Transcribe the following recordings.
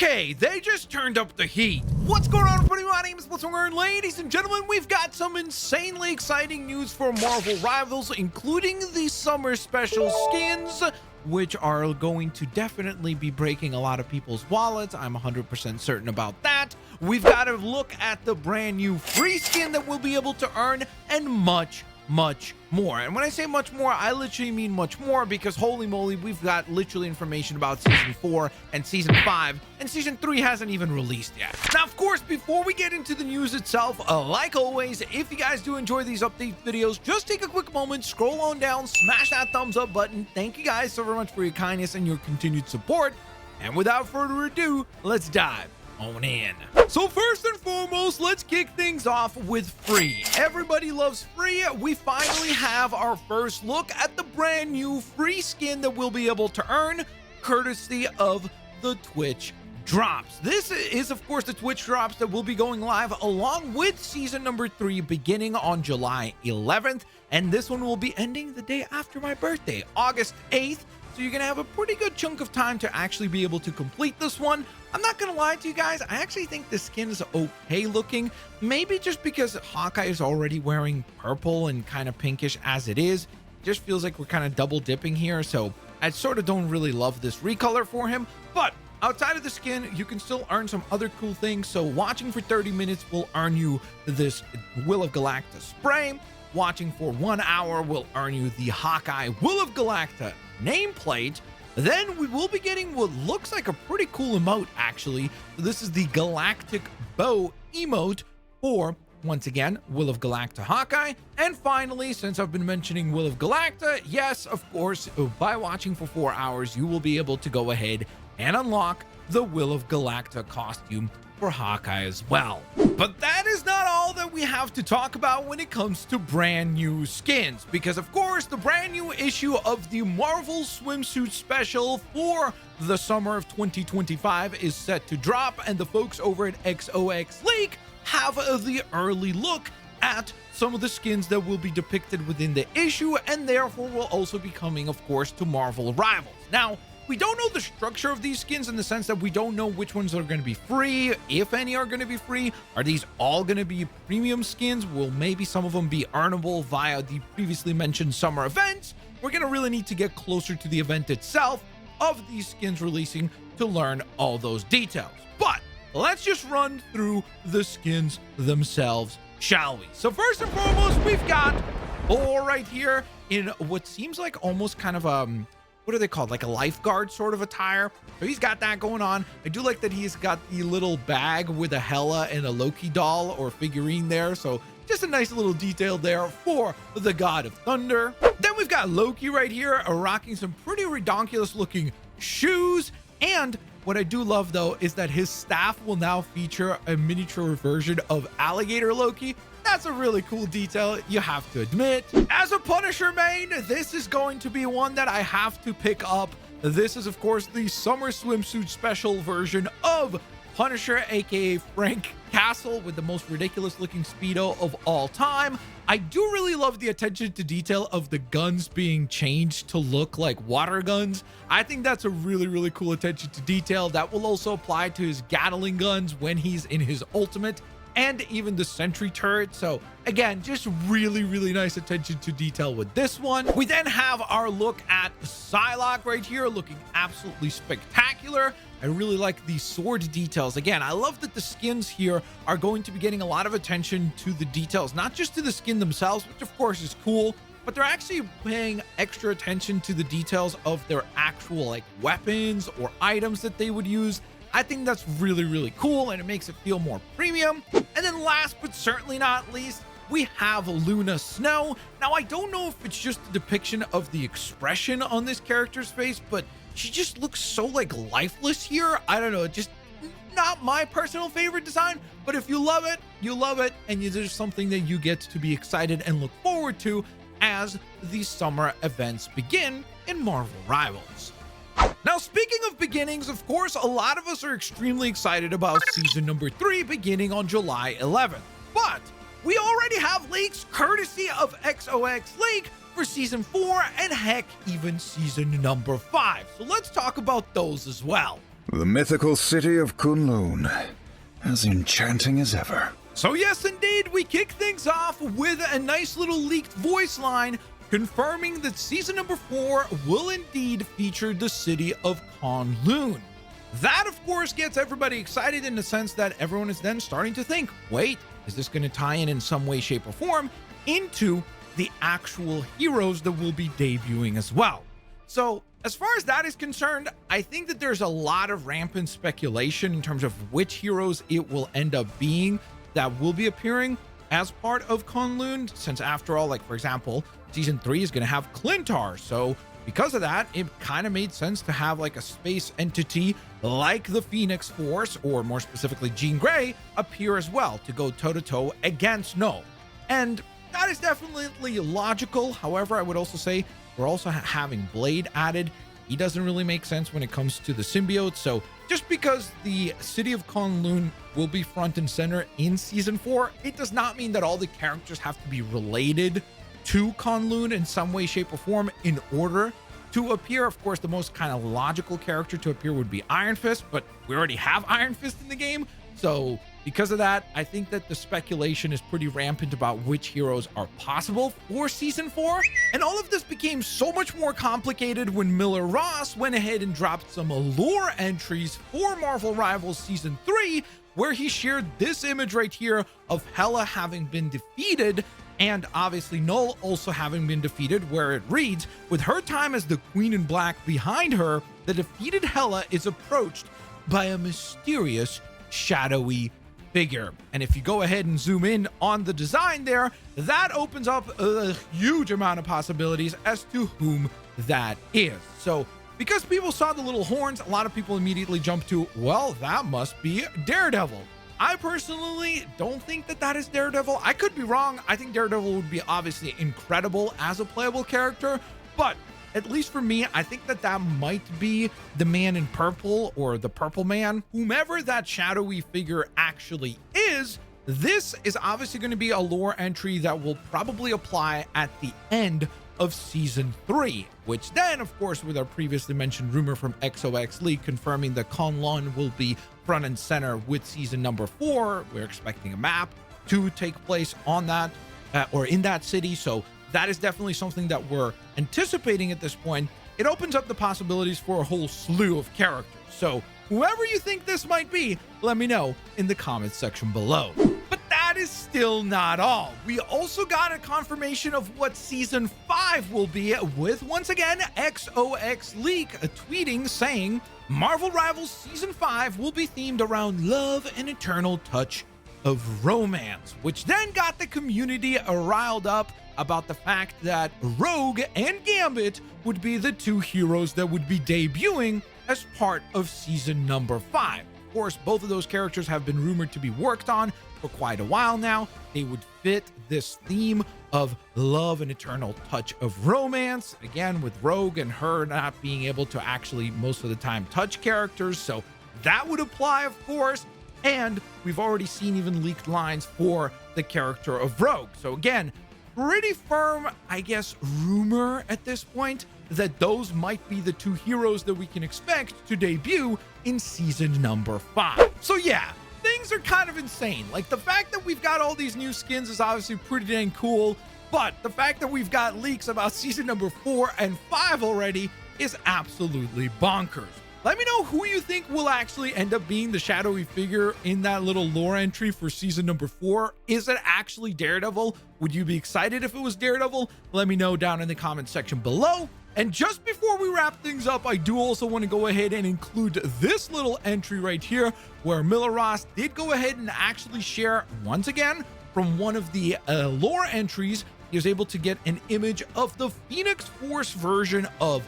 Okay, they just turned up the heat. What's going on, everybody? My name is Blitzwinger, and ladies and gentlemen, we've got some insanely exciting news for Marvel Rivals, including the summer special skins, which are going to definitely be breaking a lot of people's wallets. I'm 100% certain about that. We've got to look at the brand new free skin that we'll be able to earn, and much more. And when I say much more, I literally mean much more, because holy moly, we've got literally information about season 4 and season 5, and season 3 hasn't even released yet. Now, of course, before we get into the news itself, like always, if you guys do enjoy these update videos, just take a quick moment, scroll on down, smash that thumbs up button. Thank you guys so very much for your kindness and your continued support. And without further ado, let's dive on in. So first and foremost, let's kick things off with free. Everybody loves free. We finally have our first look at the brand new free skin that we'll be able to earn courtesy of the Twitch drops. This is, of course, the Twitch drops that will be going live along with season number 3 beginning on July 11th, and this one will be ending the day after my birthday, August 8th. So you're gonna have a pretty good chunk of time to actually be able to complete this one. I'm not gonna lie to you guys, I actually think the skin is okay looking, maybe just because Hawkeye is already wearing purple and kind of pinkish as it is. It just feels like we're kind of double dipping here, so I sort of don't really love this recolor for him. But outside of the skin, you can still earn some other cool things. So watching for 30 minutes will earn you this Will of Galacta spray. Watching for 1 hour will earn you the Hawkeye Will of Galacta nameplate. Then we will be getting what looks like a pretty cool emote, actually. So this is the Galactic Bow emote for, once again, Will of Galacta Hawkeye. And finally, since I've been mentioning Will of Galacta, yes, of course, by watching for 4 hours, you will be able to go ahead and unlock the Will of Galacta costume for Hawkeye as well. But that is not all that we have to talk about when it comes to brand new skins, because of course the brand new issue of the Marvel swimsuit special for the summer of 2025 is set to drop, and the folks over at XOX Leak have the early look at some of the skins that will be depicted within the issue, and therefore will also be coming, of course, to Marvel Rivals. Now, we don't know the structure of these skins in the sense that we don't know which ones are going to be free, if any are going to be free. Are these all going to be premium skins? Will maybe some of them be earnable via the previously mentioned summer events? We're going to really need to get closer to the event itself of these skins releasing to learn all those details. But let's just run through the skins themselves, shall we? So first and foremost, we've got Thor right here in what seems like almost kind of what are they called, like a lifeguard sort of attire. So he's got that going on. I do like that he's got the little bag with a Hela and a Loki doll or figurine there, so just a nice little detail there for the God of Thunder. Then we've got Loki right here rocking some pretty redonkulous looking shoes, and what I do love though is that his staff will now feature a miniature version of Alligator Loki. That's a really cool detail, you have to admit. As a Punisher main, this is going to be one that I have to pick up. This is, of course, the summer swimsuit special version of Punisher, aka Frank Castle, with the most ridiculous looking Speedo of all time. I do really love the attention to detail of the guns being changed to look like water guns. I think that's a really cool attention to detail. That will also apply to his Gatling guns when he's in his ultimate, and even the sentry turret. So again, just really nice attention to detail with this one. We then have our look at Psylocke right here, looking absolutely spectacular. I really like the sword details. Again, I love that the skins here are going to be getting a lot of attention to the details, not just to the skin themselves, which of course is cool, but they're actually paying extra attention to the details of their actual like weapons or items that they would use. I think that's really cool, and it makes it feel more premium. And then last but certainly not least, we have Luna Snow. Now, I don't know if it's just a depiction of the expression on this character's face, but she just looks so like lifeless here. I don't know, just not my personal favorite design, but if you love it, you love it, and there's something that you get to be excited and look forward to as the summer events begin in Marvel Rivals. Now, speaking of beginnings, of course, a lot of us are extremely excited about season number 3 beginning on July 11th. But we already have leaks courtesy of XOX Leak for season 4 and heck, even season number 5. So let's talk about those as well. The mythical city of Kunlun, as enchanting as ever. So yes, indeed, we kick things off with a nice little leaked voice line confirming that season number 4 will indeed feature the city of Kunlun. That, of course, gets everybody excited in the sense that everyone is then starting to think, wait, is this going to tie in some way, shape, or form into the actual heroes that will be debuting as well? So as far as that is concerned, I think that there's a lot of rampant speculation in terms of which heroes it will end up being that will be appearing as part of Kunlun, since after all, like for example, season 3 is going to have Clintar. So because of that, it kind of made sense to have like a space entity like the Phoenix Force, or more specifically Jean Grey, appear as well to go toe-to-toe against Null. And that is definitely logical. However, I would also say we're also having Blade added. He doesn't really make sense when it comes to the symbiote. So just because the city of Kunlun will be front and center in season 4, it does not mean that all the characters have to be related to Kunlun in some way, shape, or form in order to appear. Of course, the most kind of logical character to appear would be Iron Fist, but we already have Iron Fist in the game. So because of that, I think that the speculation is pretty rampant about which heroes are possible for season 4. And all of this became so much more complicated when Miller Ross went ahead and dropped some lore entries for Marvel Rivals season 3, where he shared this image right here of Hela having been defeated, and obviously Null also having been defeated, where it reads, with her time as the Queen in Black behind her, the defeated Hela is approached by a mysterious, shadowy figure. And if you go ahead and zoom in on the design there, that opens up a huge amount of possibilities as to whom that is. So because people saw the little horns, a lot of people immediately jumped to, well, that must be Daredevil. I personally don't think that that is Daredevil. I could be wrong. I think Daredevil would be obviously incredible as a playable character, but at least for me, I think that that might be the Man in Purple, or the Purple Man, whomever that shadowy figure actually is. This is obviously going to be a lore entry that will probably apply at the end of season 3, which then, of course, with our previously mentioned rumor from XOX League confirming that Kunlun will be front and center with season number 4, we're expecting a map to take place on that or in that city. So that is definitely something that we're anticipating at this point. It opens up the possibilities for a whole slew of characters. So whoever you think this might be, let me know in the comments section below. But that is still not all. We also got a confirmation of what season 5 will be, with once again XOX Leak tweeting saying Marvel Rivals season 5 will be themed around love and eternal touch of romance, which then got the community riled up about the fact that Rogue and Gambit would be the two heroes that would be debuting as part of season number 5. Of course, both of those characters have been rumored to be worked on for quite a while now. They would fit this theme of love and eternal touch of romance, again with Rogue and her not being able to actually most of the time touch characters, so that would apply, of course. And we've already seen even leaked lines for the character of Rogue. So again, pretty firm, I guess, rumor at this point that those might be the two heroes that we can expect to debut in season number 5. So yeah, things are kind of insane. Like, the fact that we've got all these new skins is obviously pretty dang cool, but the fact that we've got leaks about season number 4 and 5 already is absolutely bonkers. Let me know who you think will actually end up being the shadowy figure in that little lore entry for season number 4. Is it actually Daredevil? Would you be excited if it was Daredevil? Let me know down in the comment section below. And just before we wrap things up, I do also want to go ahead and include this little entry right here, where Miller Ross did go ahead and actually share, once again, from one of the lore entries. He was able to get an image of the Phoenix Force version of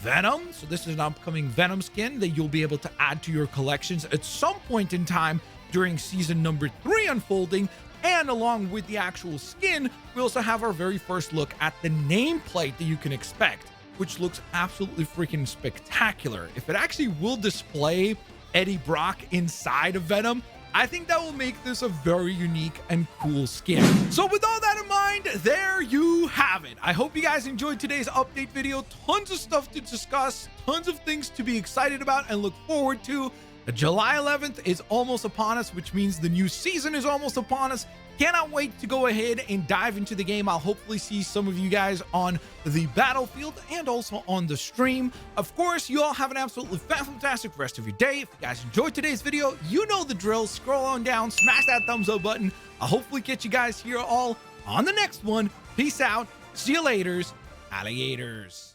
Venom. So this is an upcoming Venom skin that you'll be able to add to your collections at some point in time during season number 3 unfolding. And along with the actual skin, we also have our very first look at the nameplate that you can expect, which looks absolutely freaking spectacular. If it actually will display Eddie Brock inside of Venom, I think that will make this a very unique and cool skin. So with all that in mind, there you have it. I hope you guys enjoyed today's update video. Tons of stuff to discuss, tons of things to be excited about and look forward to. July 11th is almost upon us, which means the new season is almost upon us. Cannot wait to go ahead and dive into the game. I'll hopefully see some of you guys on the battlefield and also on the stream. Of course, you all have an absolutely fantastic rest of your day. If you guys enjoyed today's video, you know the drill. Scroll on down, smash that thumbs up button. I'll hopefully catch you guys here all on the next one. Peace out. See you laters, alligators.